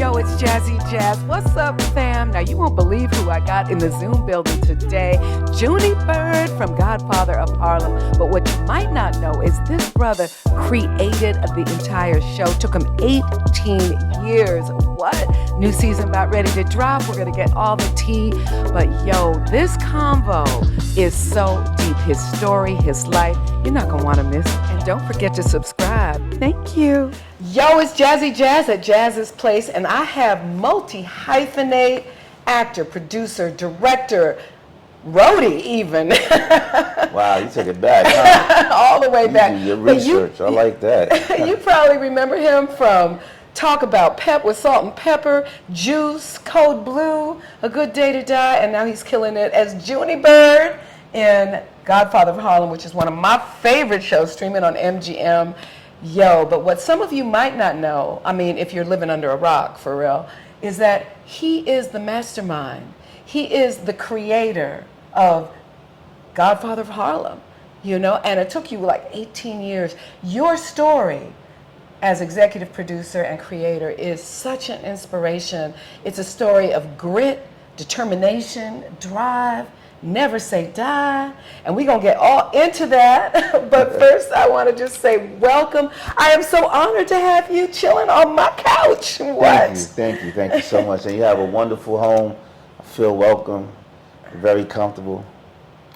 Yo, it's Jazzy Jazz. What's up, fam? Now, you won't believe who I got in the Zoom building today. Junie Bird from Godfather of Harlem. But what you might not know is this brother created the entire show. Took him 18 years. What? New season about ready to drop. We're going to get all the tea. But yo, this convo is so deep. His story, his life. You're not going to want to miss it. And don't forget to subscribe. Thank you. Yo, it's Jazzy Jazz at Jazz's Place, and I have multi-hyphenate actor, producer, director, roadie even. Wow, you took it back, huh? All the way back. Do your research. I like that. You probably remember him from Talk About Pep with Salt and Pepper, Juice, Code Blue, A Good Day to Die, and now he's killing it as Junie Bird in Godfather of Harlem, which is one of my favorite shows, streaming on MGM. Yo, but what some of you might not know, I mean, if you're living under a rock, for real, is that he is the mastermind. He is the creator of Godfather of Harlem, you know, and it took you like 18 years. Your story as executive producer and creator is such an inspiration. It's a story of grit, determination, drive, never say die, and we're going to get all into that. But first, I want to just say welcome. I am so honored to have you chilling on my couch. What? Thank you so much. And you have a wonderful home. I feel welcome, very comfortable,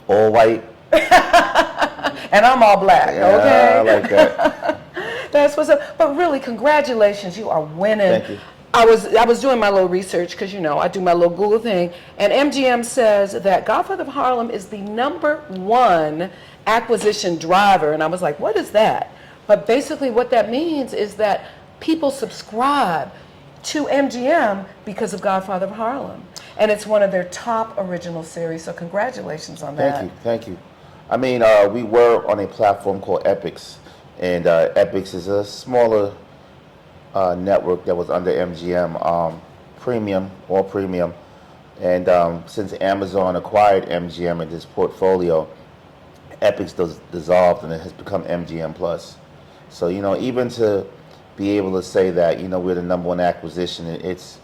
all white. And I'm all black, okay? I like that. That's what's up. But really, congratulations, you are winning. Thank you. I was doing my little research because, you know, I do my little Google thing, and MGM says that Godfather of Harlem is the #1 acquisition driver, and I was like, what is that? But basically what that means is that people subscribe to MGM because of Godfather of Harlem, and it's one of their top original series, so congratulations on that. Thank you. I mean, we were on a platform called Epix, and Epix is a smaller network that was under MGM, premium, and since Amazon acquired MGM in this portfolio, Epix dissolved and it has become MGM Plus. So, you know, even to be able to say that, you know, we're the #1 acquisition, it's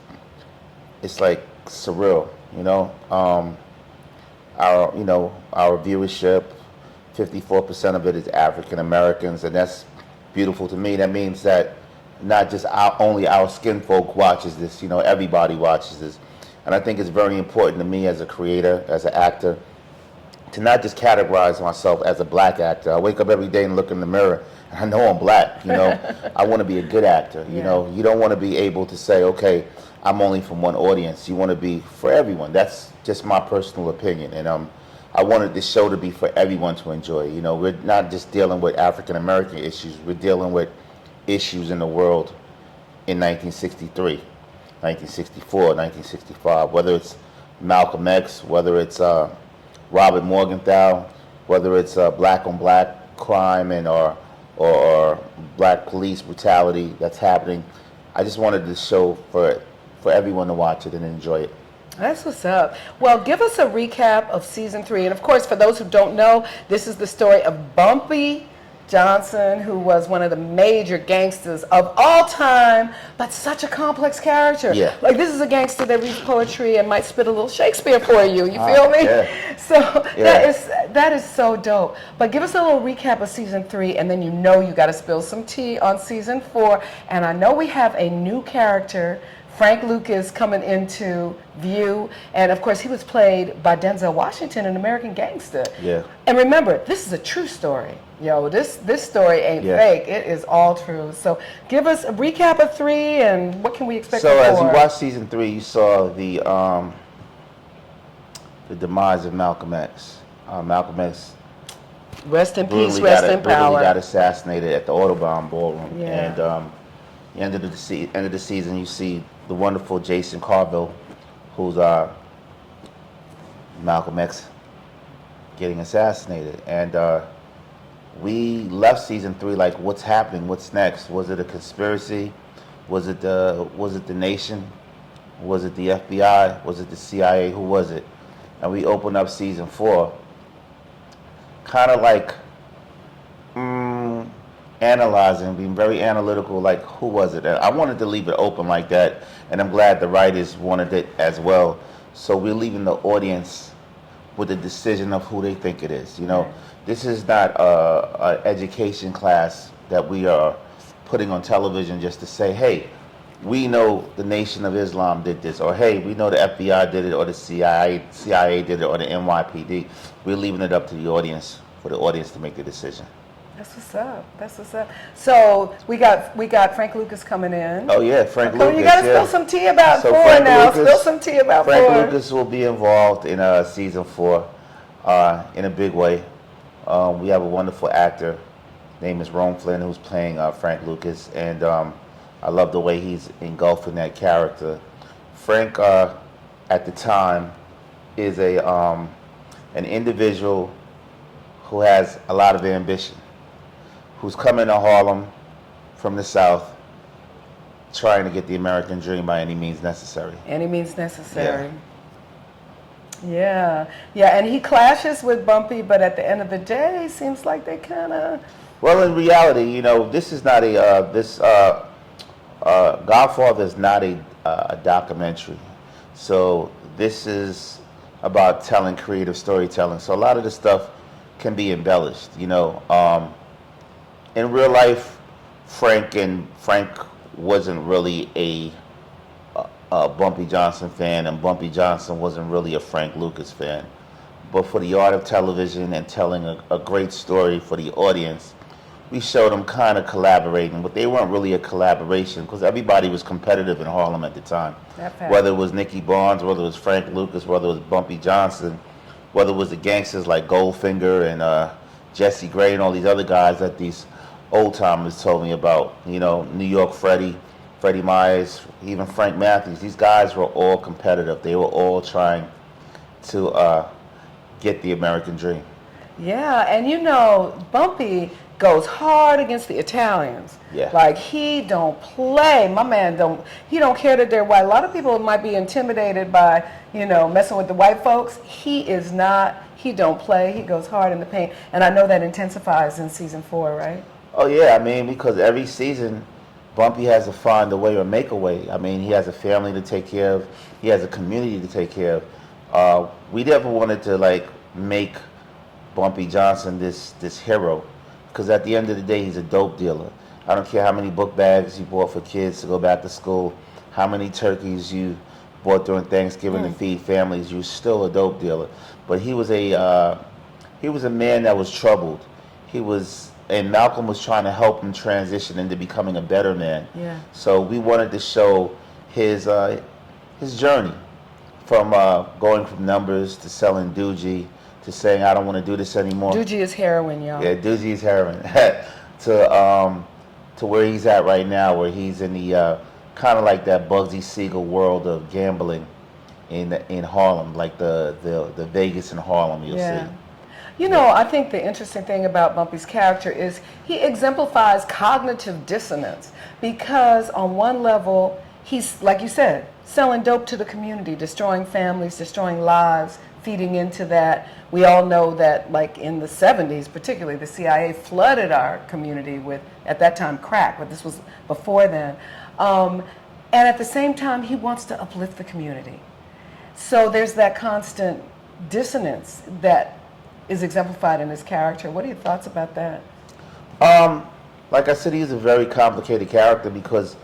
like surreal, you know. Our viewership, 54% of it is African Americans, and that's beautiful to me. That means that not just only our skin folk watches this, you know, everybody watches this. And I think it's very important to me as a creator, as an actor, to not just categorize myself as a black actor. I wake up every day and look in the mirror, and I know I'm black, you know. I want to be a good actor, you know. You don't want to be able to say, okay, I'm only from one audience. You want to be for everyone. That's just my personal opinion. And I wanted this show to be for everyone to enjoy. You know, we're not just dealing with African American issues, we're dealing with issues in the world in 1963, 1964, 1965, whether it's Malcolm X, whether it's Robert Morgenthau, whether it's black on black crime and or black police brutality that's happening. I just wanted this show for everyone to watch it and enjoy it. That's what's up. Well, give us a recap of season 3. And of course, for those who don't know, this is the story of Bumpy Johnson, who was one of the major gangsters of all time, but such a complex character. Yeah. Like, this is a gangster that reads poetry and might spit a little Shakespeare for you. You feel me? Yeah. So that is so dope. But give us a little recap of season 3, and then you know you got to spill some tea on season 4. And I know we have a new character, Frank Lucas, coming into view, and of course he was played by Denzel Washington in American Gangster. Yeah. And remember, this is a true story. Yo, this story ain't fake. It is all true. So give us a recap of 3 and what can we expect? So as you watch season 3, you saw the demise of Malcolm X. Malcolm X, rest in peace, rest in power. Got assassinated at the Autobahn Ballroom. Yeah. And the end of the season, you see the wonderful Jason Carville, who's Malcolm X, getting assassinated. And we left season 3 like, what's happening? What's next? Was it a conspiracy? Was it the nation? Was it the FBI? Was it the CIA? Who was it? And we opened up season 4, kind of like analyzing, being very analytical, like who was it? And I wanted to leave it open like that, and I'm glad the writers wanted it as well. So we're leaving the audience with the decision of who they think it is. You know, Right. this is not a education class that we are putting on television just to say, hey, we know the Nation of Islam did this, or hey, we know the FBI did it, or the CIA did it, or the NYPD. We're leaving it up to the audience, for the audience to make the decision. That's what's up. That's what's up. So we got Frank Lucas coming in. Oh yeah, Frank Lucas. You got to yeah. spill some tea about So 4 Frank now. Lucas- Spill some tea about Frank 4. Lucas will be involved in season 4 in a big way. We have a wonderful actor, name is Rome Flynn, who's playing Frank Lucas, and I love the way he's engulfing that character. Frank, at the time, is an individual who has a lot of ambition, who's coming to Harlem from the South, trying to get the American dream by any means necessary. Any means necessary. Yeah, and he clashes with Bumpy, but at the end of the day, seems like they kind of. Well, in reality, you know, this is not a Godfather is not a documentary. So this is about telling creative storytelling. So a lot of the stuff can be embellished. You know, in real life, Frank wasn't really a Bumpy Johnson fan, and Bumpy Johnson wasn't really a Frank Lucas fan. But for the art of television and telling a great story for the audience, we showed them kind of collaborating, but they weren't really a collaboration because everybody was competitive in Harlem at the time. Whether it was Nicky Barnes, whether it was Frank Lucas, whether it was Bumpy Johnson, whether it was the gangsters like Goldfinger and Jesse Gray and all these other guys that these old timers told me about. You know, New York Freddie Myers, even Frank Matthews. These guys were all competitive. They were all trying to get the American dream. Yeah, and you know, Bumpy goes hard against the Italians. Yeah. Like he don't play. My man he don't care that they're white. A lot of people might be intimidated by, you know, messing with the white folks. He is not. He don't play. He goes hard in the paint. And I know that intensifies in season 4, right? Oh yeah, I mean, because every season Bumpy has to find a way or make a way. I mean, he has a family to take care of. He has a community to take care of. We never wanted to like make Bumpy Johnson this hero, because at the end of the day, he's a dope dealer. I don't care how many book bags you bought for kids to go back to school, how many turkeys you bought during Thanksgiving to feed families. You're still a dope dealer. But he was a man that was troubled. And Malcolm was trying to help him transition into becoming a better man. Yeah. So we wanted to show his journey from going from numbers to selling doogie to saying I don't want to do this anymore. Doogie is heroin, y'all. Yeah, doogie is heroin. to where he's at right now, where he's in the kind of like that Bugsy Siegel world of gambling in Harlem, like the Vegas in Harlem. You'll see. You know, I think the interesting thing about Bumpy's character is he exemplifies cognitive dissonance, because on one level, he's, like you said, selling dope to the community, destroying families, destroying lives, feeding into that. We all know that, like in the 70s, particularly, the CIA flooded our community with, at that time, crack, but this was before then. And at the same time, he wants to uplift the community. So there's that constant dissonance that is exemplified in his character. What are your thoughts about that? Like I said, he's a very complicated character because,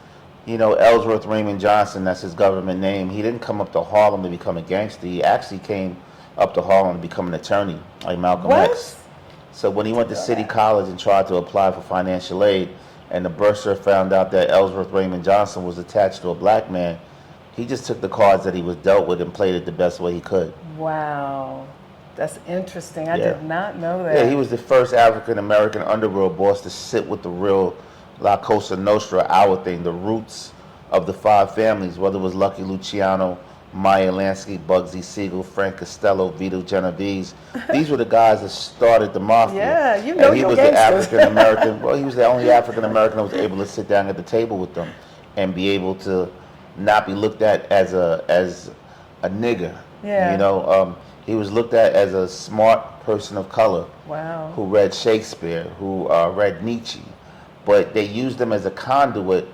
you know, Ellsworth Raymond Johnson, that's his government name, he didn't come up to Harlem to become a gangster. He actually came up to Harlem to become an attorney, like Malcolm X. So when he went to City College and tried to apply for financial aid, and the bursar found out that Ellsworth Raymond Johnson was attached to a black man, he just took the cards that he was dealt with and played it the best way he could. Wow. That's interesting. I did not know that. Yeah, he was the first African-American underworld boss to sit with the real La Cosa Nostra, our thing, the roots of the 5 families, whether it was Lucky Luciano, Maya Lansky, Bugsy Siegel, Frank Costello, Vito Genovese. These were the guys that started the mafia. Yeah, you know, and he was the African-American, well, he was the only African-American that was able to sit down at the table with them and be able to not be looked at as a nigger. Yeah. You know, he was looked at as a smart person of color. Wow. Who read Shakespeare, who read Nietzsche, but they used them as a conduit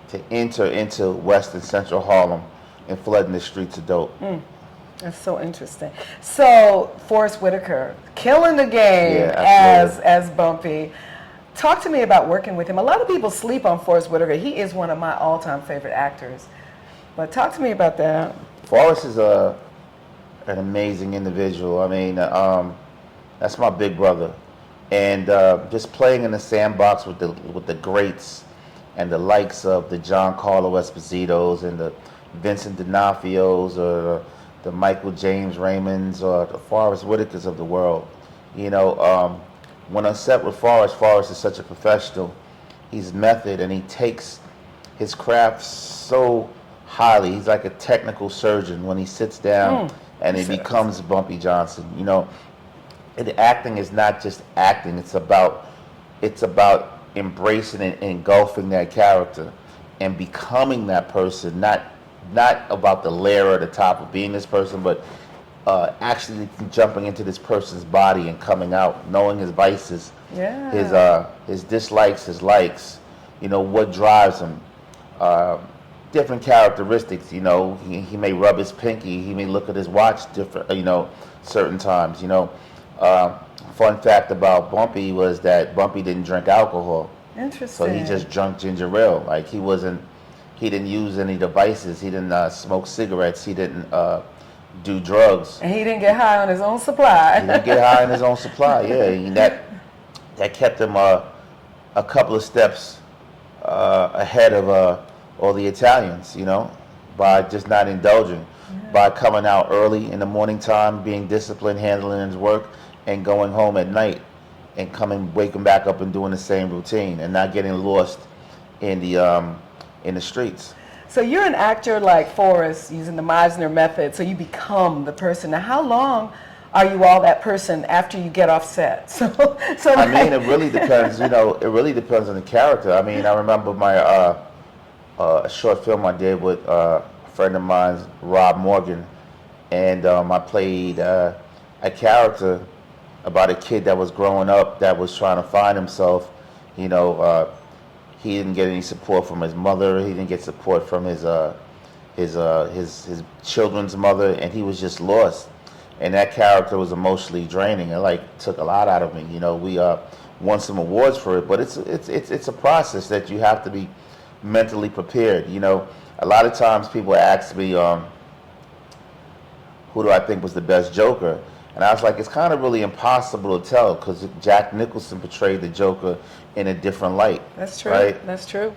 to enter into West and Central Harlem and flooding the streets of dope. That's so interesting. So Forrest Whitaker, killing the game Yeah, as Bumpy. Talk to me about working with him. A lot of people sleep on Forrest Whitaker. He is one of my all-time favorite actors. But talk to me about that. Forrest is an amazing individual. I mean, that's my big brother, and just playing in the sandbox with the greats and the likes of the Giancarlo Espositos and the Vincent D'Onofrios or the Michael James Raymonds or the Forrest Whitakers of the world. You know, when on set with Forrest is such a professional. He's method, and he takes his craft so highly. He's like a technical surgeon when he sits down and he becomes Bumpy Johnson. You know, and acting is not just acting. It's about embracing and engulfing that character and becoming that person. Not about the layer at the top of being this person, but actually jumping into this person's body and coming out, knowing his vices, his dislikes, his likes. You know, what drives him. Different characteristics. You know, he may rub his pinky. He may look at his watch different. You know, certain times. You know. Fun fact about Bumpy was that Bumpy didn't drink alcohol. Interesting. So he just drank ginger ale. Like he didn't use any devices. He didn't smoke cigarettes. He didn't do drugs. And he didn't get high on his own supply. He didn't get high on his own supply. Yeah, and that kept him a couple of steps ahead of all the Italians. You know, by just not indulging, by coming out early in the morning time, being disciplined, handling his work, and going home at night and waking back up and doing the same routine and not getting lost in the streets. So you're an actor like Forrest using the Meisner method, so you become the person. Now, how long are you all that person after you get off set? I mean, it really depends. You know, it really depends on the character. I mean, I remember my a short film I did with a friend of mine, Rob Morgan, and I played a character about a kid that was growing up that was trying to find himself. You know, he didn't get any support from his mother. He didn't get support from his children's mother, and he was just lost. And that character was emotionally draining. It like took a lot out of me. You know, we won some awards for it, but it's a process that you have to be mentally prepared. You know, a lot of times people ask me, who do I think was the best Joker? And I was like, it's kind of really impossible to tell because Jack Nicholson portrayed the Joker in a different light. That's true. Right? That's true.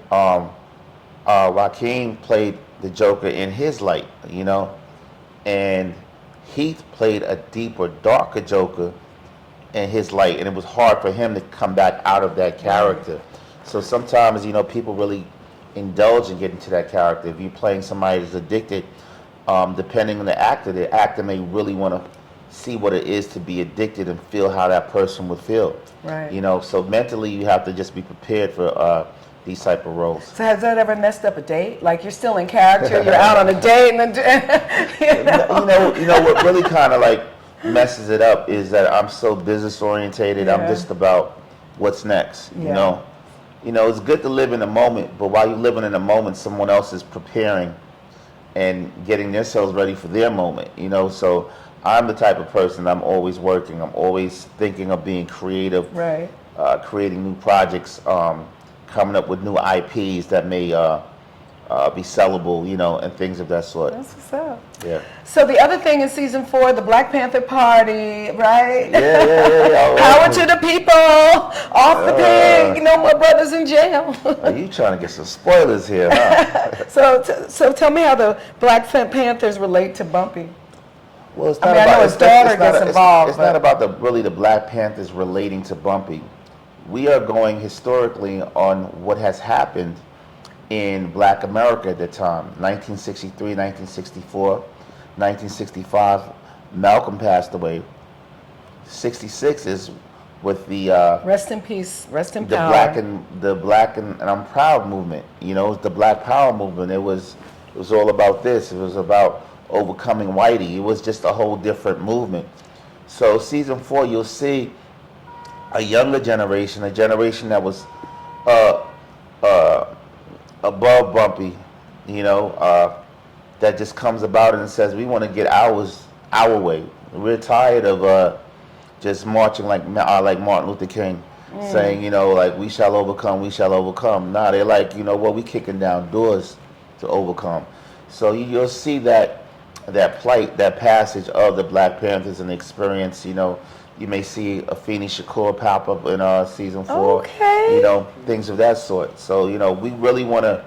Joaquin played the Joker in his light, you know, and Heath played a deeper, darker Joker in his light, and it was hard for him to come back out of that character. So sometimes, you know, people really indulge in getting to that character. If you're playing somebody that's addicted, depending on the actor may really want to see what it is to be addicted and feel how that person would feel. Right. You know, so mentally you have to just be prepared for these type of roles. So has that ever messed up a date? Like you're still in character, you're out on a date, and then you know what really kind of like messes it up is that I'm so business orientated. Yeah. I'm just about what's next. Yeah. You know, it's good to live in the moment, but while you're living in the moment, someone else is preparing and getting themselves ready for their moment. You know, so I'm the type of person, I'm always working. I'm always thinking of being creative, right. Creating new projects, coming up with new IPs that may be sellable, you know, and things of that sort. That's what's up. Yeah. So the other thing in season 4, the Black Panther party, right? Yeah. Power to the people, off the pig, no more brothers in jail. Are you trying to get some spoilers here, huh? So tell me how the Black Panthers relate to Bumpy. Well, it's I not mean, about, I know his daughter gets involved. It's not about the Black Panthers relating to Bumpy. We are going historically on what has happened in Black America at the time. 1963, 1964, 1965, Malcolm passed away. 66 is with the Rest in peace, rest in the power. black and I'm proud movement. You know, the Black Power movement. It was all about this. It was about overcoming whitey. It was just a whole different movement. So season 4, you'll see a younger generation, a generation that was above Bumpy, you know, that just comes about and says we want to get ours our way. We're tired of just marching like Martin Luther King, saying, you know, like we shall overcome, we shall overcome. Nah, they're like, you know what, we kicking down doors to overcome. So you'll see that plight, that passage of the Black Panthers and the experience. You know, you may see Afeni Shakur pop up in season 4. Okay. You know, things of that sort. So you know, we really want to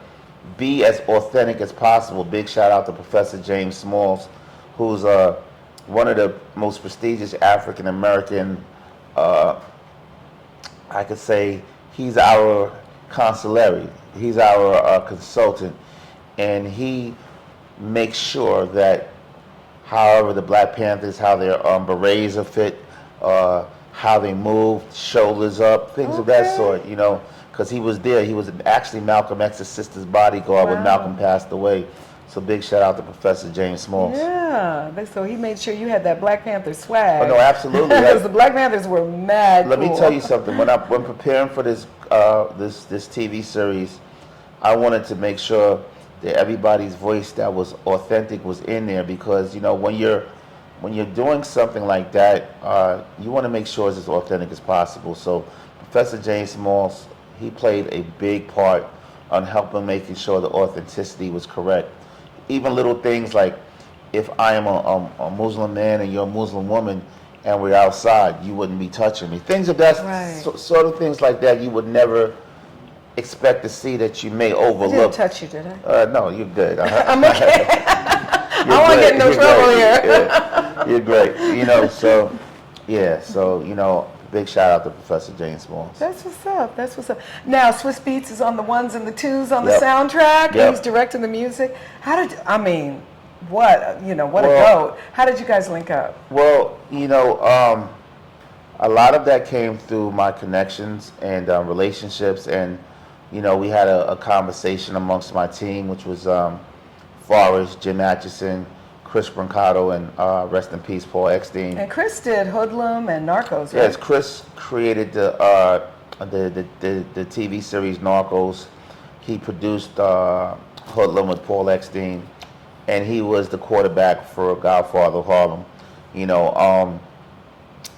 be as authentic as possible. Big shout out to Professor James Smalls, who's one of the most prestigious African American. I could say he's our consigliere. He's our consultant, and he makes sure that, however the Black Panthers, how their berets are fit, how they move, shoulders up, things of that sort, you know, because he was there. He was actually Malcolm X's sister's bodyguard when Malcolm passed away. So big shout out to Professor James Smalls. Yeah, so he made sure you had that Black Panther swag. Oh, no, absolutely. Because the Black Panthers were mad Let cool. me tell you something. When preparing for this this TV series, I wanted to make sure that everybody's voice that was authentic was in there, because you know when you're doing something like that, you want to make sure it's as authentic as possible. So Professor James Smalls, he played a big part on helping making sure the authenticity was correct. Even little things like, if I am a Muslim man and you're a Muslim woman and we're outside, you wouldn't be touching me. Things of that sort of things like that you would never expect to see, that you may overlook. I didn't touch you, did I? No, you're good. I'm okay. I don't want to get in no trouble here. Yeah, you're great. You know, so yeah, so you know, big shout out to Professor James Smalls. That's what's up. That's what's up. Now, Swiss Beats is on the ones and the twos on the soundtrack. He's directing the music. What a goat. How did you guys link up? Well, you know, a lot of that came through my connections and relationships, and you know, we had a conversation amongst my team, which was Forrest, Jim Atchison, Chris Brancato, and rest in peace, Paul Eckstein. And Chris did Hoodlum and Narcos, right? Yes, Chris created the TV series Narcos. He produced Hoodlum with Paul Eckstein, and he was the quarterback for Godfather of Harlem. You know,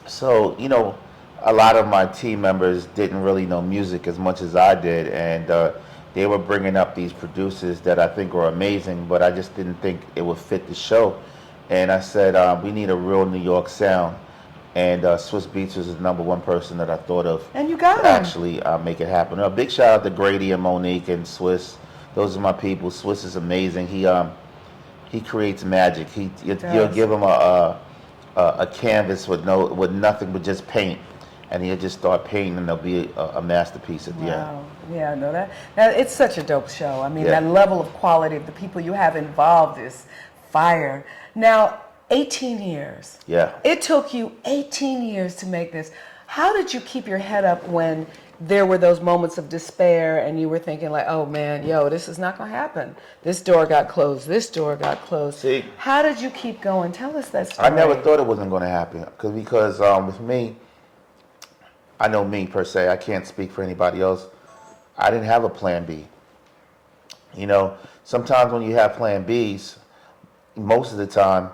so you know, a lot of my team members didn't really know music as much as I did, and they were bringing up these producers that I think were amazing, but I just didn't think it would fit the show. And I said, we need a real New York sound. And Swiss Beats was the #1 person that I thought of. And you got to him. actually make it happen. A big shout out to Grady and Monique and Swiss. Those are my people. Swiss is amazing. He creates magic. You'll give him a canvas with nothing but just paint, and he'll just start painting, and there'll be a masterpiece at the end. Yeah, I know that. Now, it's such a dope show. I mean, that level of quality of the people you have involved is fire. Now, 18 years. Yeah. It took you 18 years to make this. How did you keep your head up when there were those moments of despair and you were thinking like, oh man, this is not going to happen. This door got closed. This door got closed. See, how did you keep going? Tell us that story. I never thought it wasn't going to happen because with me, I know me per se, I can't speak for anybody else. I didn't have a plan B. You know, sometimes when you have plan Bs, most of the time,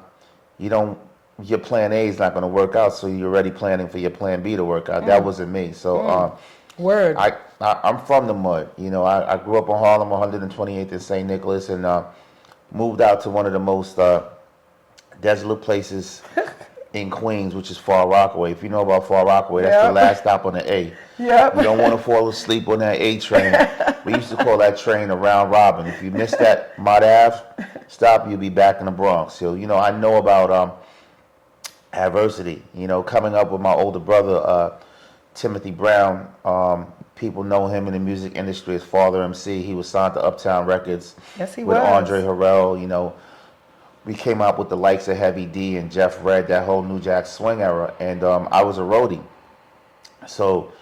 your plan A is not going to work out, so you're already planning for your plan B to work out. That wasn't me. So Word. I'm from the mud. You know, I grew up in Harlem, 128th and St. Nicholas, and moved out to one of the most desolate places in Queens, which is Far Rockaway. If you know about Far Rockaway, that's the last stop on the A. Yep. You don't want to fall asleep on that A train. We used to call that train a round robin. If you missed that Mott Ave stop, you'll be back in the Bronx. So, you know, I know about adversity. You know, coming up with my older brother, Timothy Brown. People know him in the music industry as Father MC. He was signed to Uptown Records with Andre Harrell. You know, we came out with the likes of Heavy D and Jeff Redd, that whole New Jack Swing era, and I was a roadie. So,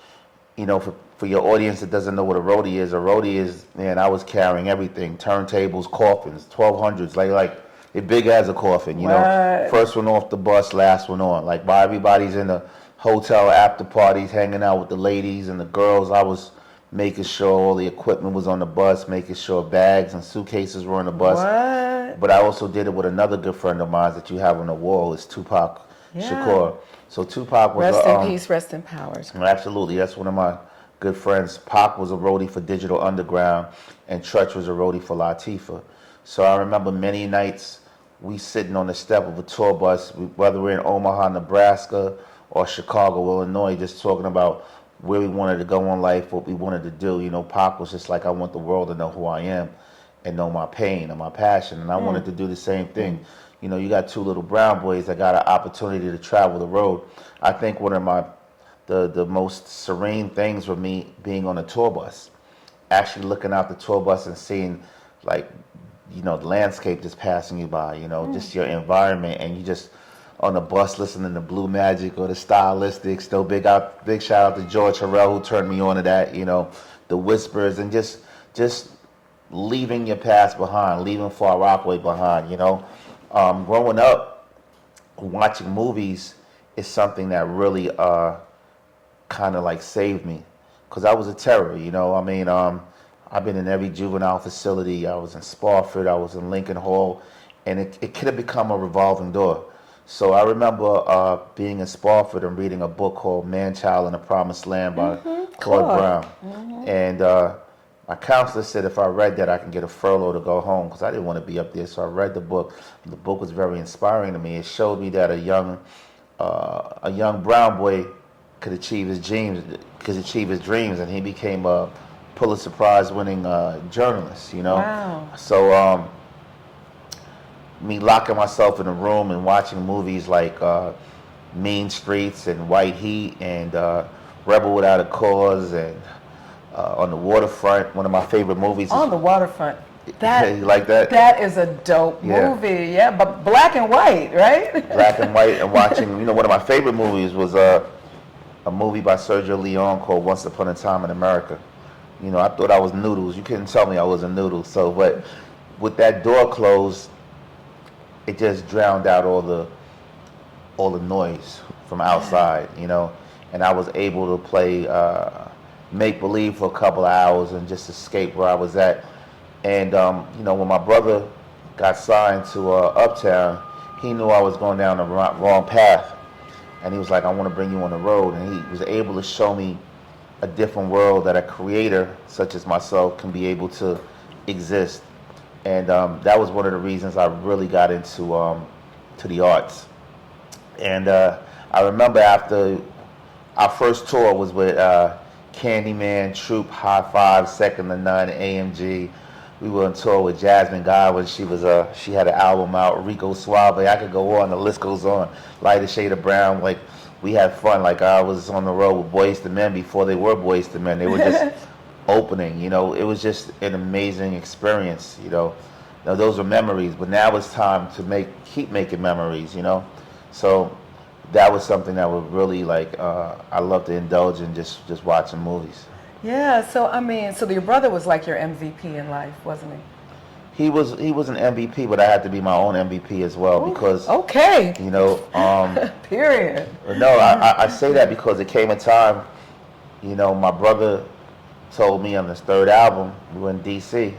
you know, for your audience that doesn't know what a roadie is, man, I was carrying everything: turntables, coffins, 1200s, like it big as a coffin. You know, first one off the bus, last one on. Like while everybody's in the hotel after parties, hanging out with the ladies and the girls, I was making sure all the equipment was on the bus, making sure bags and suitcases were on the bus. What? But I also did it with another good friend of mine that you have on the wall. It's Tupac Yeah. Shakur. So Tupac was Rest in peace, rest in power. absolutely, that's one of my good friends. Pac was a roadie for Digital Underground, and Tretch was a roadie for Latifah. So I remember many nights we sitting on the step of a tour bus, whether we're in Omaha, Nebraska, or Chicago, Illinois, just talking about where we wanted to go in life, what we wanted to do. You know, Pac was just like, I want the world to know who I am and know my pain and my passion, and I wanted to do the same thing. You know, you got two little brown boys that got an opportunity to travel the road. I think one of the most serene things for me being on a tour bus, actually looking out the tour bus and seeing, like, you know, the landscape just passing you by, you know, just your environment, and you just on the bus listening to Blue Magic or the Stylistics. Still big shout out to George Harrell, who turned me on to that, you know, the Whispers, and just leaving your past behind, leaving Far Rockaway behind, you know. Growing up, watching movies is something that really kind of like saved me, because I was a terror, you know. I mean, I've been in every juvenile facility. I was in Spofford, I was in Lincoln Hall, and it could have become a revolving door. So I remember being in Spofford and reading a book called Man, Child, and the Promised Land by Claude Brown. And my counselor said if I read that, I can get a furlough to go home, because I didn't want to be up there. So I read the book. The book was very inspiring to me. It showed me that a young brown boy could achieve his dreams, and he became a Pulitzer Prize winning journalist, you know. Wow. So me locking myself in a room and watching movies like Mean Streets and White Heat and Rebel Without a Cause and On the Waterfront, one of my favorite movies. On the Waterfront. That, you like that? That is a dope movie, yeah, but black and white, right? Black and white, and watching, you know, one of my favorite movies was a movie by Sergio Leone called Once Upon a Time in America. You know, I thought I was Noodles. You couldn't tell me I was a noodle. So, but with that door closed, it just drowned out all the noise from outside, you know. And I was able to play make believe for a couple of hours and just escape where I was at. And you know, when my brother got signed to Uptown, he knew I was going down the wrong path, and he was like, "I want to bring you on the road." And he was able to show me a different world that a creator such as myself can be able to exist. And that was one of the reasons I really got into to the arts. And I remember after our first tour was with Candyman, Troop, High Five, Second to None, AMG. We were on tour with Jasmine Godwin. She had an album out, Rico Suave. I could go on, the list goes on. Lighter Shade of Brown. Like, we had fun. Like, I was on the road with Boyz II Men before they were Boyz II Men. They were just opening, you know. It was just an amazing experience, you know. Now, those are memories, but now it's time to keep making memories, you know. So that was something that would really, like, I love to indulge in, just watching movies. Yeah, so I mean, so your brother was like your MVP in life, wasn't he? He was an MVP, but I had to be my own MVP as well. Ooh, because okay, you know, period. No, I say that because it came a time, you know, my brother told me on his third album, we were in DC,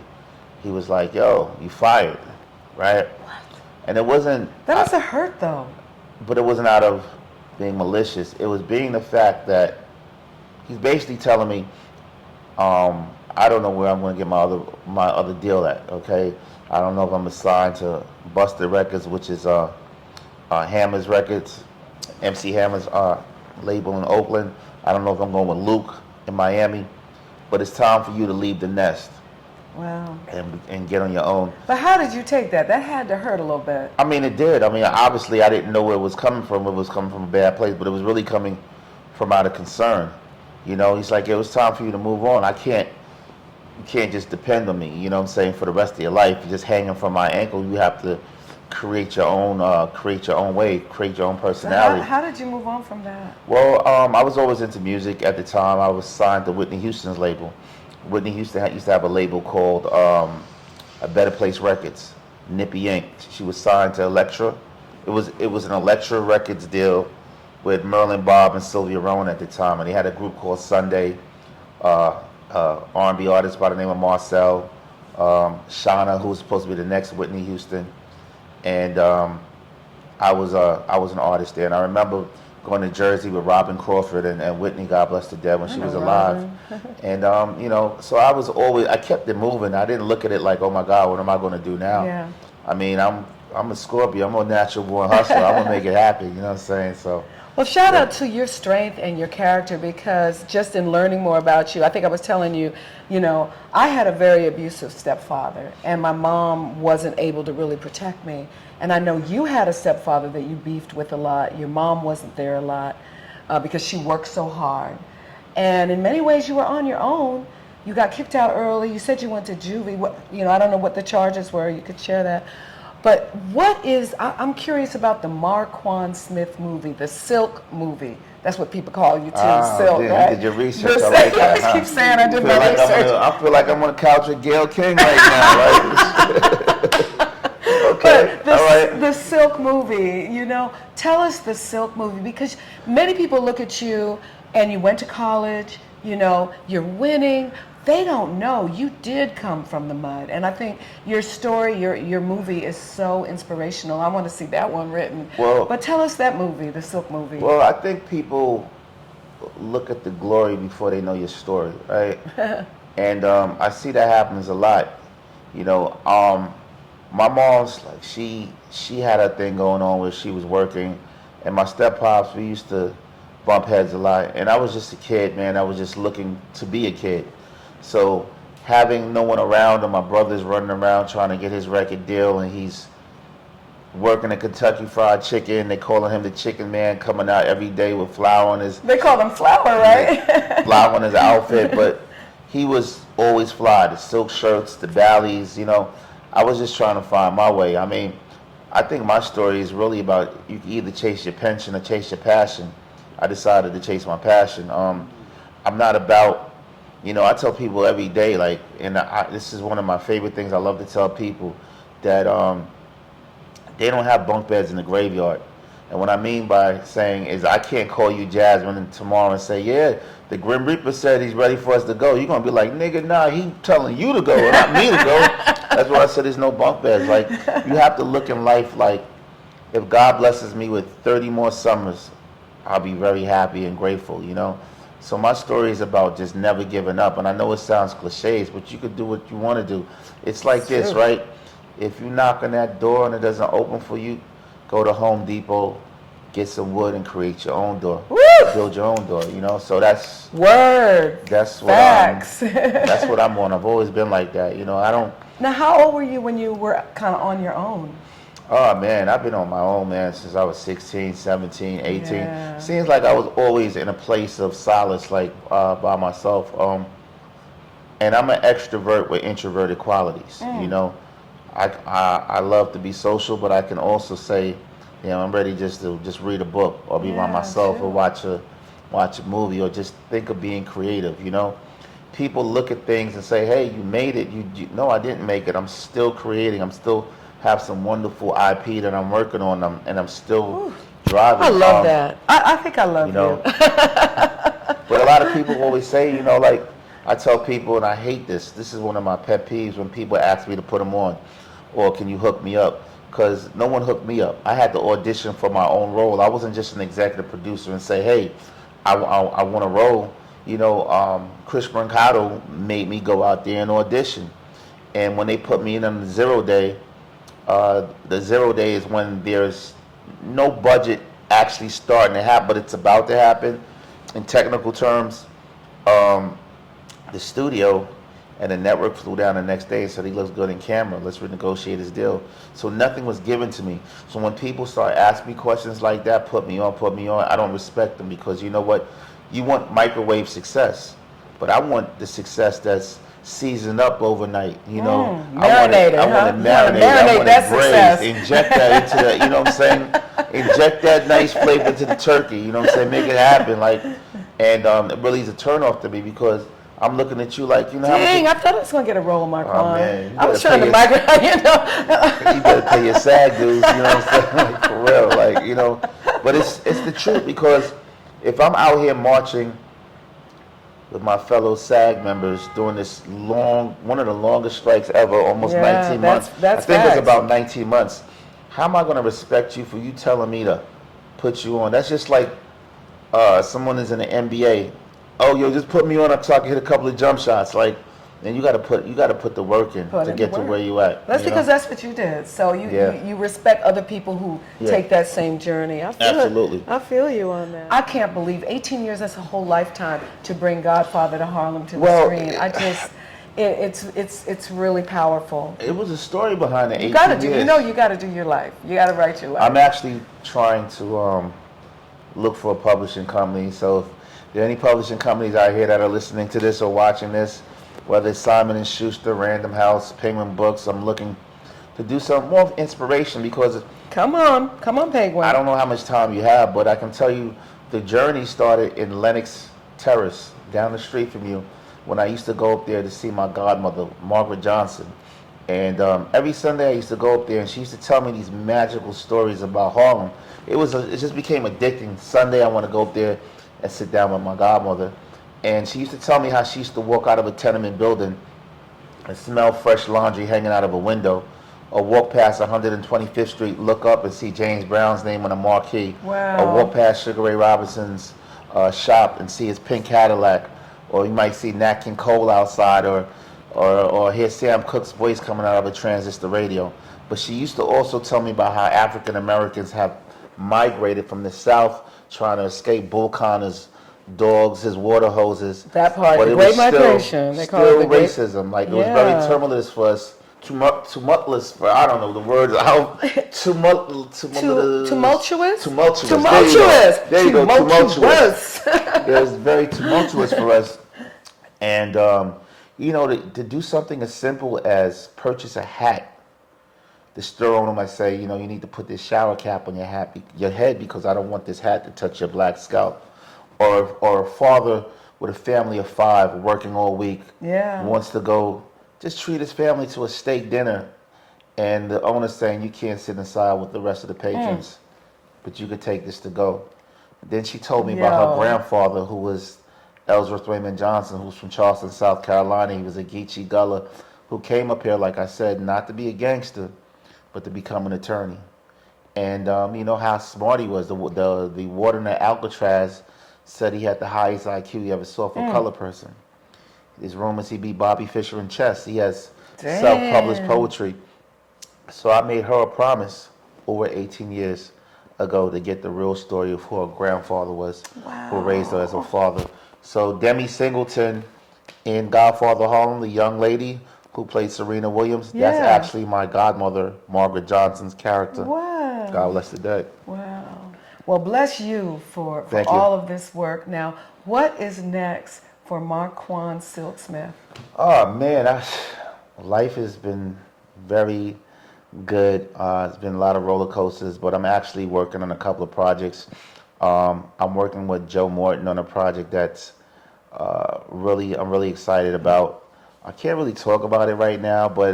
he was like, "Yo, you fired," right? What? And it wasn't. That doesn't hurt though. But it wasn't out of being malicious. It was being the fact that he's basically telling me, I don't know where I'm going to get my other deal at. Okay, I don't know if I'm assigned to Busted Records, which is Hammer's Records, MC Hammer's label in Oakland. I don't know if I'm going with Luke in Miami, but it's time for you to leave the nest. Wow. And get on your own. But how did you take that? That had to hurt a little bit. I mean, it did. I mean, obviously, I didn't know where it was coming from. It was coming from a bad place, but it was really coming from out of concern. You know, he's like, it was time for you to move on. You can't just depend on me, you know what I'm saying, for the rest of your life. You're just hanging from my ankle. You have to create your own way, create your own personality. So how did you move on from that? Well, I was always into music at the time. I was signed to Whitney Houston's label. Whitney Houston used to have a label called A Better Place Records, Nippy Inc. She was signed to Elektra. It was an Elektra Records deal with Merlin Bob and Sylvia Rowan at the time, and they had a group called Sunday. R&B artist by the name of Marcel, Shauna, who's supposed to be the next Whitney Houston, and I was an artist there. And I remember going to Jersey with Robin Crawford and Whitney, God bless the dead, when she was alive. And so I kept it moving. I didn't look at it like, oh my God, what am I going to do now? Yeah. I mean, I'm a Scorpio. I'm a natural born hustler. I'm gonna make it happen. You know what I'm saying? So. Well, shout out to your strength and your character, because just in learning more about you, I think I was telling you, I had a very abusive stepfather, and my mom wasn't able to really protect me. And I know you had a stepfather that you beefed with a lot. Your mom wasn't there a lot because she worked so hard. And in many ways, you were on your own. You got kicked out early. You said you went to juvie. I don't know what the charges were. You could share that. But I'm curious about the Markuann Smith movie, the Silk movie. That's what people call you too, Silk, right? You did your research. I like that, I keep saying I did my research. I feel like I'm on the couch with Gayle King right now, right? Okay, all right. The Silk movie, tell us the Silk movie, because many people look at you and you went to college, you're winning. They don't know you did come from the mud, and I think your story, your movie is so inspirational. I want to see that one written. But tell us that movie, the Silk movie. Well, I think people look at the glory before they know your story, right? And I see that happens a lot. My mom's like she had a thing going on where she was working, and my step-pops, we used to bump heads a lot, and I was just a kid, man. I was just looking to be a kid. So having no one around, and my brother's running around trying to get his record deal, and he's working at Kentucky Fried Chicken. They calling him the Chicken Man, coming out every day with flour on his. They call him Flour, right? Flour on his outfit, but he was always fly. The silk shirts, the valleys. I was just trying to find my way. I mean, I think my story is really about you can either chase your pension or chase your passion. I decided to chase my passion. I'm not about. I tell people every day, like, and this is one of my favorite things I love to tell people, that they don't have bunk beds in the graveyard. And what I mean by saying is I can't call you Jasmine tomorrow and say, yeah, the Grim Reaper said he's ready for us to go. You're going to be like, nigga, nah, he telling you to go, not me to go. That's why I said there's no bunk beds. Like, you have to look in life like, if God blesses me with 30 more summers, I'll be very happy and grateful, So my story is about just never giving up. And I know it sounds cliches, but you could do what you want to do. It's like this, right? If you knock on that door and it doesn't open for you, go to Home Depot, get some wood and create your own door. Woo! Build your own door, So that's... Word. That's what Facts. That's what I'm on. I've always been like that, I don't... Now, how old were you when you were kind of on your own? Oh, man, I've been on my own, man, since I was 16, 17, 18. Yeah. Seems like I was always in a place of solace, like, by myself. And I'm an extrovert with introverted qualities, I love to be social, but I can also say, I'm ready just to read a book or be by myself or watch a movie or just think of being creative, People look at things and say, hey, you made it. No, I didn't make it. I'm still creating. I'm still... have some wonderful IP that I'm working on, and I'm still driving. I love that. I think I love you. But a lot of people always say, like, I tell people, and I hate this. This is one of my pet peeves when people ask me to put them on, or can you hook me up? Because no one hooked me up. I had to audition for my own role. I wasn't just an executive producer and say, hey, I want a role. Chris Brancato made me go out there and audition. And when they put me in on the 0 day, the 0 day is when there's no budget actually starting to happen, but it's about to happen. In technical terms, the studio and the network flew down the next day and said he looks good in camera. Let's renegotiate his deal. So nothing was given to me. So when people start asking me questions like that, put me on, I don't respect them, because you know what? You want microwave success, but I want the success that's seasoned up overnight, Marinated, I want to marinate. I want that success. Inject that into the, what I'm saying? Inject that nice flavor into the turkey, Make it happen, and it really is a turnoff to me, because I'm looking at you like, Dang, I thought I was going to get a role, Markuann. Oh, man. I was trying to migrate, You better pay your SAG dues, what I'm saying? For real, but it's the truth, because if I'm out here marching with my fellow SAG members during this one of the longest strikes ever, almost Yeah, 19 months. that's I think it was facts. about 19 months. How am I going to respect you for you telling me to put you on? That's just like someone is in the NBA. Oh, yo, just put me on so I can hit a couple of jump shots. Like, and you got to put the work in Put to in the get to work. where you at. That's you because know? that's what you did. So Yeah. you respect other people who Yeah. take that same journey. I feel Absolutely. I feel you on that. I can't believe 18 years, that's a whole lifetime to bring Godfather to Harlem to the Well, screen. I just, it's really powerful. It was a story behind the You 18 gotta do, years. you know you gotta do your life. You gotta write your life. I'm actually trying to look for a publishing company. So if there are any publishing companies out here that are listening to this or watching this, whether it's Simon & Schuster, Random House, Penguin Books, I'm looking to do some more inspiration because Come on, Penguin. I don't know how much time you have, but I can tell you the journey started in Lenox Terrace, down the street from you, when I used to go up there to see my godmother, Margaret Johnson. And every Sunday I used to go up there, and she used to tell me these magical stories about Harlem. It just became addicting. Sunday I want to go up there and sit down with my godmother. And she used to tell me how she used to walk out of a tenement building and smell fresh laundry hanging out of a window, or walk past 125th Street, look up and see James Brown's name on a marquee, Wow. or walk past Sugar Ray Robinson's shop and see his pink Cadillac, or you might see Nat King Cole outside, or hear Sam Cooke's voice coming out of a transistor radio. But she used to also tell me about how African Americans have migrated from the South, trying to escape Bull Connor's dogs, his water hoses. That part, But the it Great was Migration. They call it still the Great- racism. Like, it was Yeah. very tumultuous for us. Tumultuous for, I don't know the words. How tumultuous. Tumultuous? Tumultuous. Tumultuous. There you go. Tumultuous. Tumultuous. It was very tumultuous for us. And, you know, to do something as simple as purchase a hat. The store owner might say, you know, you need to put this shower cap on your head because I don't want this hat to touch your black scalp. Or a father with a family of 5 working all week Yeah. wants to go just treat his family to a steak dinner, and the owner's saying you can't sit inside with the rest of the patrons, but you could take this to go. Then she told me about her Yo. grandfather, who was Ellsworth Raymond Johnson, who's from Charleston, South Carolina. He was a Geechee Gullah who came up here, like I said, not to be a gangster, but to become an attorney. And you know how smart he was. The warden at Alcatraz said he had the highest IQ you ever saw for a color person. There's rumors he beat Bobby Fischer in chess. He has Damn. self-published poetry. So I made her a promise over 18 years ago to get the real story of who her grandfather was, who raised her as a father. So Demi Singleton in Godfather of Harlem, the young lady who played Serena Williams, that's Yeah. actually my godmother, Margaret Johnson's character. Wow. God bless the dead. Wow. Well, bless you for Thank you. all of this work. Now, what is next for Markuann Silksmith? Oh man, life has been very good. It's been a lot of roller coasters, but I'm actually working on a couple of projects. I'm working with Joe Morton on a project that's I'm really excited about. I can't really talk about it right now, but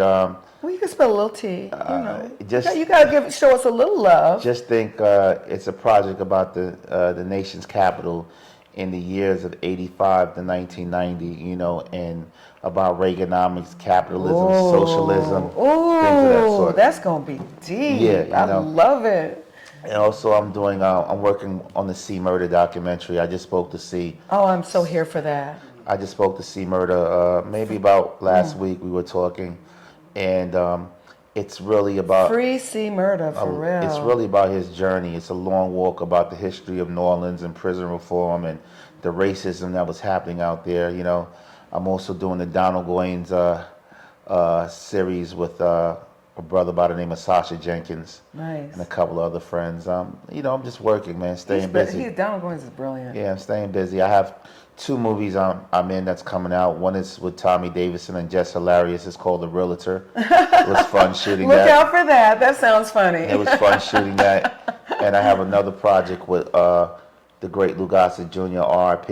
Well, you can spill a little tea. You know, just- you gotta show us a little love. just think it's a project about the nation's capital in the years of 85 to 1990, you know, and about Reaganomics, capitalism, socialism, things of that Ooh, sort. that's gonna be deep. Yeah, you I know. love it. And also I'm working on the C Murder documentary. I just spoke to C. Oh, I'm so here for that. I just spoke to C Murder maybe about last week. We were talking, and it's really about Free C Murder, for real. It's really about his journey. It's a long walk about the history of New Orleans and prison reform and the racism that was happening out there. You know, I'm also doing the Donald Goines series with a brother by the name of Sasha Jenkins Nice. and a couple of other friends. You know, I'm just working, man, staying busy. Donald Goines is brilliant. Yeah, I'm staying busy. I have 2 movies I'm in that's coming out. One is with Tommy Davidson and Jess Hilarious. It's called The Realtor. It was fun shooting Look that. out for that. That sounds funny. It was fun shooting that. And I have another project with the great Lou Gossett Jr., RIP.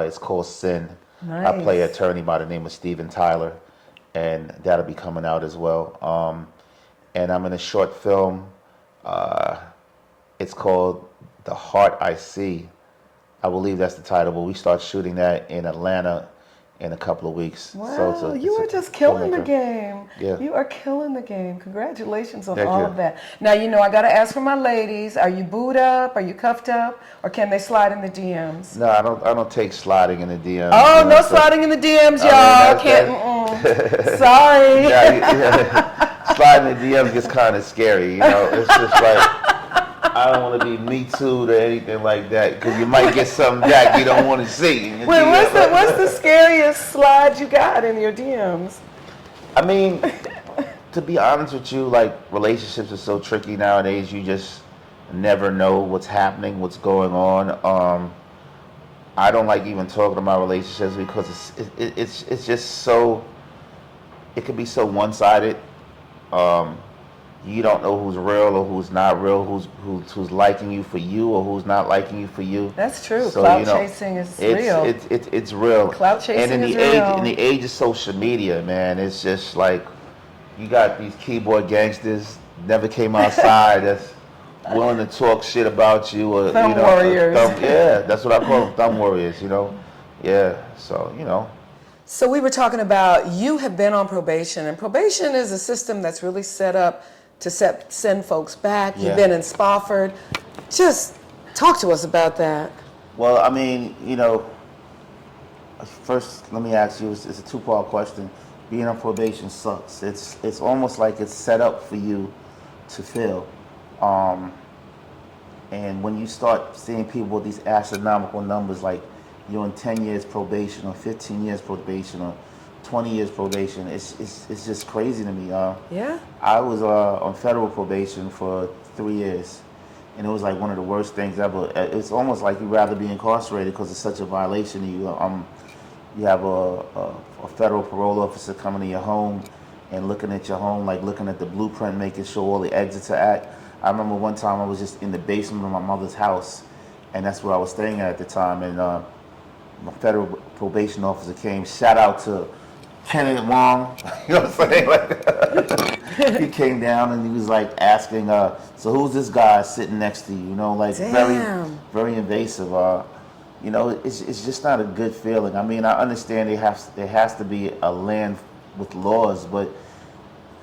It's called Sin. I play an attorney by the name of Steven Tyler, and that'll be coming out as well. And I'm in a short film. It's called The Heart I See, I believe that's the title, but we start shooting that in Atlanta in a couple of weeks. Wow, So you are just killing the filmmaker. game. Yeah. You are killing the game. Congratulations on Thank all you. of that. Now, I got to ask for my ladies. Are you booed up? Are you cuffed up? Or can they slide in the DMs? No, I don't take sliding in the DMs. Oh, you know, no so- sliding in the DMs, I y'all. mean, Can't. Sorry. yeah, sliding in the DMs gets kind of scary. You know, it's just like I don't want to be Me Too'd or anything like that because you might get something back you don't want to see. Wait, what's the scariest slide you got in your DMs? I mean, to be honest with you, like relationships are so tricky nowadays. You just never know what's happening, what's going on. I don't like even talking about relationships because it's just so. It can be so one-sided. You don't know who's real or who's not real, who's liking you for you or who's not liking you for you. That's true. So, Clout chasing is real. It's real. Clout chasing and is real. In the age of social media, man, it's just like you got these keyboard gangsters never came outside that's willing to talk shit about you or Thumb warriors. Yeah, that's what I call them, thumb warriors. Yeah. So So we were talking about you have been on probation, and probation is a system that's really set up to send folks back. Yeah. You've been in Spofford. Just talk to us about that. Well, I mean, first let me ask you, it's a two-part question. Being on probation sucks. It's almost like it's set up for you to fail. And when you start seeing people with these astronomical numbers like you're in 10 years probation or 15 years probation or 20 years probation, it's just crazy to me. Yeah? I was on federal probation for 3 years, and it was like one of the worst things ever. It's almost like you'd rather be incarcerated because it's such a violation. You have a federal parole officer coming to your home and looking at your home, like looking at the blueprint, making sure all the exits are at. I remember one time I was just in the basement of my mother's house, and that's where I was staying at the time, and my federal probation officer came. Shout out to Kenneth Wong, you know what I'm saying? Like, he came down and he was like asking, so who's this guy sitting next to you? Like Damn. very invasive. It's just not a good feeling. I mean, I understand there has to be a land with laws, but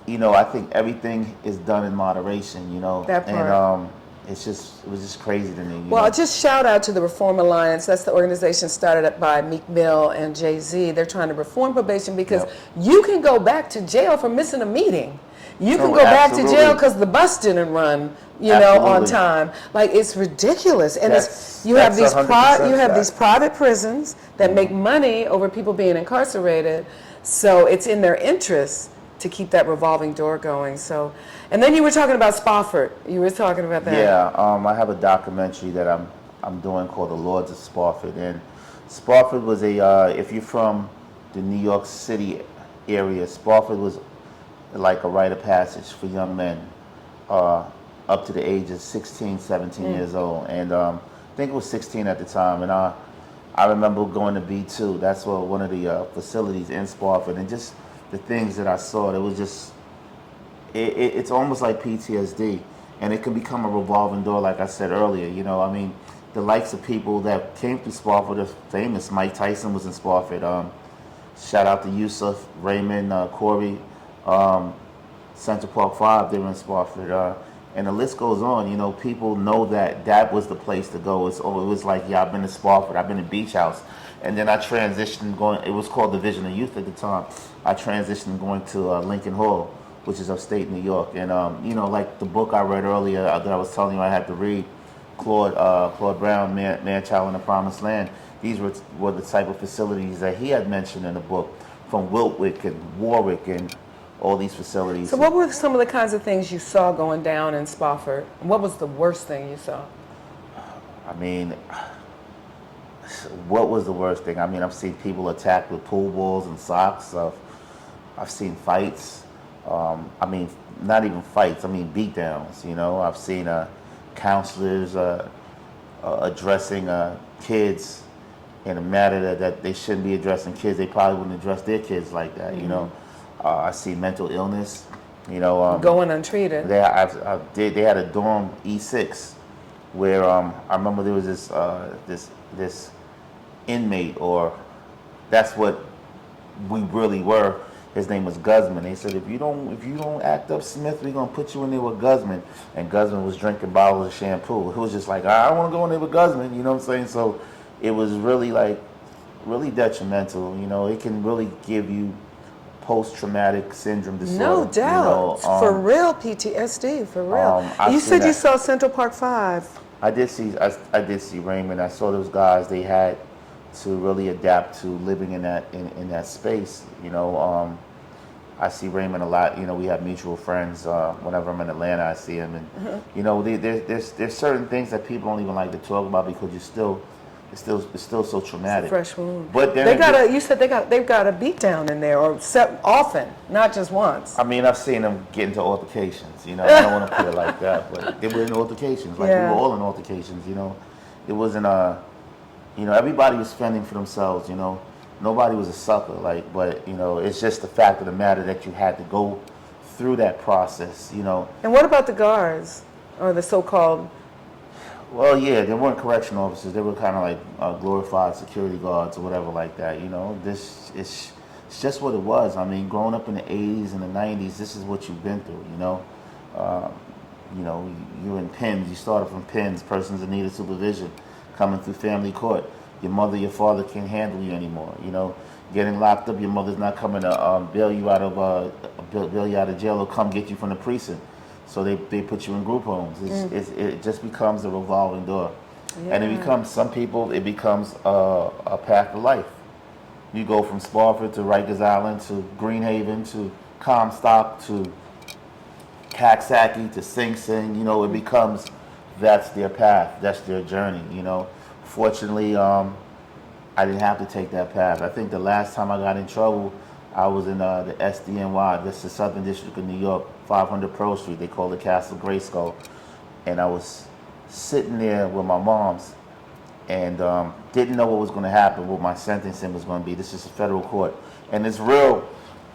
I think everything is done in moderation. That part. And it was just crazy to me. Well, just shout out to the Reform Alliance. That's the organization started up by Meek Mill and Jay-Z. They're trying to reform probation because you can go back to jail for missing a meeting. You can go back to jail because the bus didn't run, on time. Like, it's ridiculous. And you have these private prisons that make money over people being incarcerated. So it's in their interest to keep that revolving door going. So, and then you were talking about Spofford. You were talking about that. Yeah, I have a documentary that I'm doing called The Lords of Spofford, and Spofford was if you're from the New York City area, Spofford was like a rite of passage for young men up to the age of 16, 17 years old, and I think it was 16 at the time, and I remember going to B2. That's one of the facilities in Spofford, and just the things that I saw, it was just, it's almost like PTSD, and it can become a revolving door, like I said earlier. I mean, the likes of people that came through Spofford are famous. Mike Tyson was in Spofford. Shout out to Yusuf, Raymond, Corey, Central Park 5, they were in Spofford. And the list goes on. People know that was the place to go. It was like, I've been to Spofford, I've been to Beach House. And then I transitioned it was called Division of Youth at the time. I transitioned going to Lincoln Hall, which is upstate New York. And, like the book I read earlier that I was telling you I had to read, Claude Brown, Man, Child in the Promised Land. These were the type of facilities that he had mentioned in the book, from Wiltwick and Warwick and all these facilities. So what were some of the kinds of things you saw going down in Spofford? What was the worst thing you saw? I mean, what was the worst thing? I mean, I've seen people attacked with pool balls and socks. I've seen fights. I mean, not even fights. I mean, beatdowns. I've seen counselors addressing kids in a manner that they shouldn't be addressing kids. They probably wouldn't address their kids like that. I see mental illness. Going untreated. They had a dorm E6 where I remember there was this this inmate, or that's what we really were. His name was Guzman. They said, if you don't act up, Smith, we're gonna put you in there with Guzman. And Guzman was drinking bottles of shampoo. It was just like, I don't want to go in there with Guzman. You know what I'm saying? So it was really really detrimental. You know, it can really give you post-traumatic syndrome disorder. No doubt. You know, for real, PTSD, for real. You said you saw Central Park 5. I did see Raymond. I saw those guys. They had to really adapt to living in that space. You know, I see Raymond a lot. You know, we have mutual friends. Whenever I'm in Atlanta, I see him, and you know, there's certain things that people don't even like to talk about because it's still so traumatic. Fresh wound. But you said they've got a beat down in there, or often, not just once. I mean, I've seen them get into altercations. You know, I don't want to put it like that, but they were in altercations. Like we were all in altercations. You know, it wasn't you know, everybody was fending for themselves. You know, nobody was a sucker. Like, but you know, it's just the fact of the matter that you had to go through that process. You know. And what about the guards, or the so-called? Well, yeah, they weren't correctional officers. They were kind of like glorified security guards or whatever like that. You know, it's just what it was. I mean, growing up in the 80s and the 90s, this is what you've been through. You know, you're in pens. You started from pens, persons in need of supervision, coming through family court. Your mother, your father can't handle you anymore. You know, getting locked up. Your mother's not coming to bail you out of jail or come get you from the precinct. So they put you in group homes. It just becomes a revolving door. Yeah. And it becomes, some people, it becomes a path of life. You go from Spofford to Rikers Island to Greenhaven to Comstock to Coxsackie to Sing Sing. You know, it becomes, that's their path, that's their journey, you know. Fortunately, I didn't have to take that path. I think the last time I got in trouble, I was in the SDNY, that's the Southern District of New York, 500 Pearl Street. They call it Castle Grayskull. And I was sitting there with my moms and didn't know what was going to happen, what my sentencing was going to be. This is a federal court. And it's real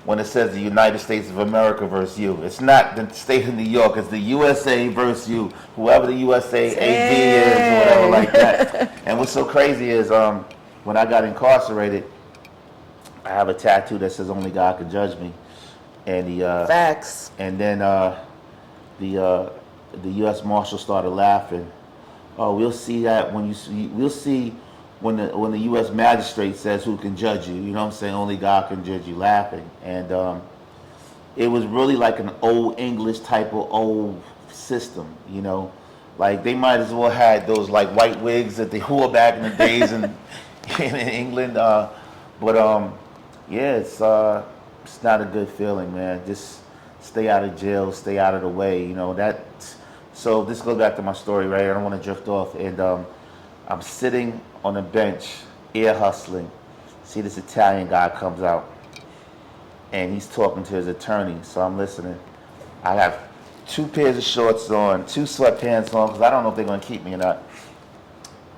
when it says the United States of America versus you. It's not the state of New York, it's the USA versus you, whoever the USA AD is or whatever like that. And what's so crazy is when I got incarcerated, I have a tattoo that says only God can judge me. And the facts. And then the U.S. Marshal started laughing. Oh, we'll see that we'll see when the U.S. magistrate says who can judge you. You know what I'm saying? Only God can judge you. Laughing. And it was really like an old English type of old system. You know, like they might as well had those like white wigs that they wore back in the days in England. Yeah, it's not a good feeling, man. Just stay out of jail, stay out of the way. You know that. So this goes back to my story, right? I don't want to drift off. And I'm sitting on a bench, ear hustling. See this Italian guy comes out, and he's talking to his attorney. So I'm listening. I have 2 pairs of shorts on, 2 sweatpants on, because I don't know if they're gonna keep me or not.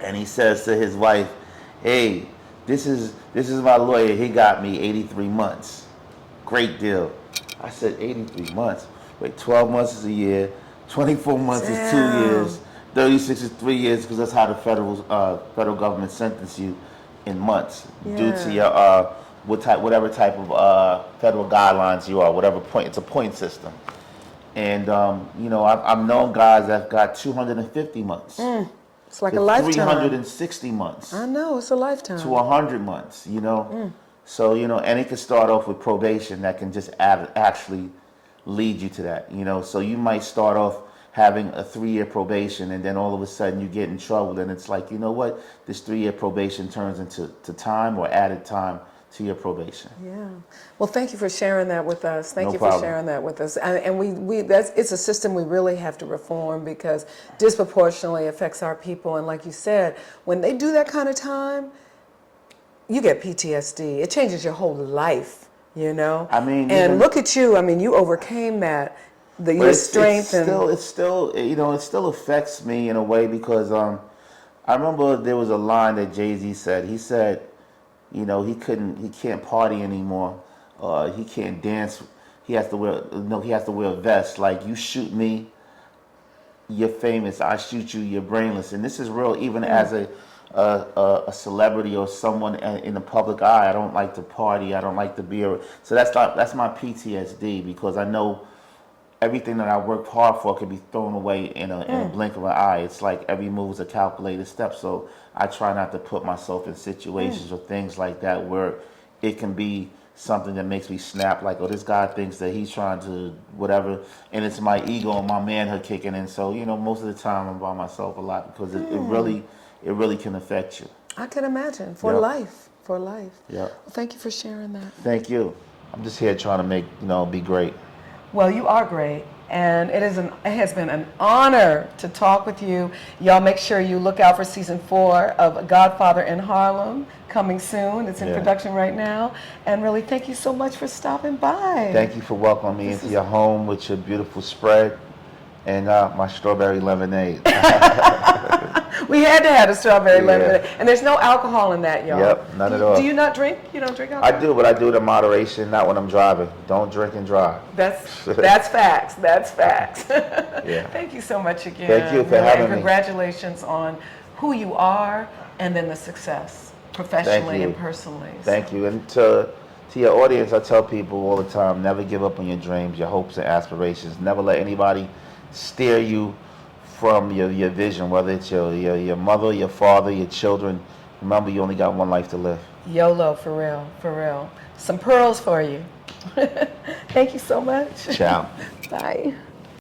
And he says to his wife, "Hey, this is my lawyer. He got me 83 months. Great deal." I said, 83 months? Wait, 12 months is a year, 24 months is 2 years, 36 is 3 years, because that's how the federal government sentence you in months due to your whatever type of federal guidelines you are, whatever point. It's a point system. And you know, I've known guys that got 250 months. It's like a lifetime. 360 months. I know, it's a lifetime. To 100 months, you know. So, you know, and it can start off with probation that can just actually lead you to that, you know. So you might start off having a 3-year probation, and then all of a sudden you get in trouble, and it's like, you know what, this 3-year probation turns into time or added time to your probation. Yeah. Well, thank you for sharing that with us. Thank you problem. for sharing that with us. And it's a system we really have to reform because disproportionately affects our people. And like you said, when they do that kind of time, you get PTSD. It changes your whole life, you know? I mean, and look at you. I mean, you overcame that. Your strength. It still affects me in a way because I remember there was a line that Jay-Z said. He said, you know, he can't party anymore. He can't dance. He has to wear a vest. Like, you shoot me, you're famous. I shoot you, you're brainless. And this is real even as a celebrity or someone in the public eye. I don't like to party. I don't like to be. So that's my PTSD, because I know everything that I worked hard for could be thrown away in a blink of an eye. It's like every move is a calculated step. So I try not to put myself in situations or things like that where it can be something that makes me snap, like, oh, this guy thinks that he's trying to whatever, and it's my ego and my manhood kicking in. So, most of the time I'm by myself a lot, because it really can affect you. I can imagine. For life. For life. Yeah. Well, thank you for sharing that. Thank you. I'm just here trying to make, be great. Well, you are great, and it has been an honor to talk with you. Y'all make sure you look out for season 4 of Godfather in Harlem, coming soon. It's in production right now. And really, thank you so much for stopping by. Thank you for welcoming me into your home with your beautiful spread and my strawberry lemonade. We had to have a strawberry lemonade. And there's no alcohol in that, y'all. Yep, none at all. Do you not drink? You don't drink alcohol? I do, but I do it in moderation, not when I'm driving. Don't drink and drive. That's facts. That's facts. Yeah. Thank you so much again. Thank you for having me. Congratulations on who you are and then the success, professionally and personally. Thank you. And to your audience, I tell people all the time, never give up on your dreams, your hopes and aspirations. Never let anybody steer you from your vision, whether it's your mother, your father, your children. Remember, you only got one life to live. YOLO, for real, for real. Some pearls for you. Thank you so much. Ciao. Bye.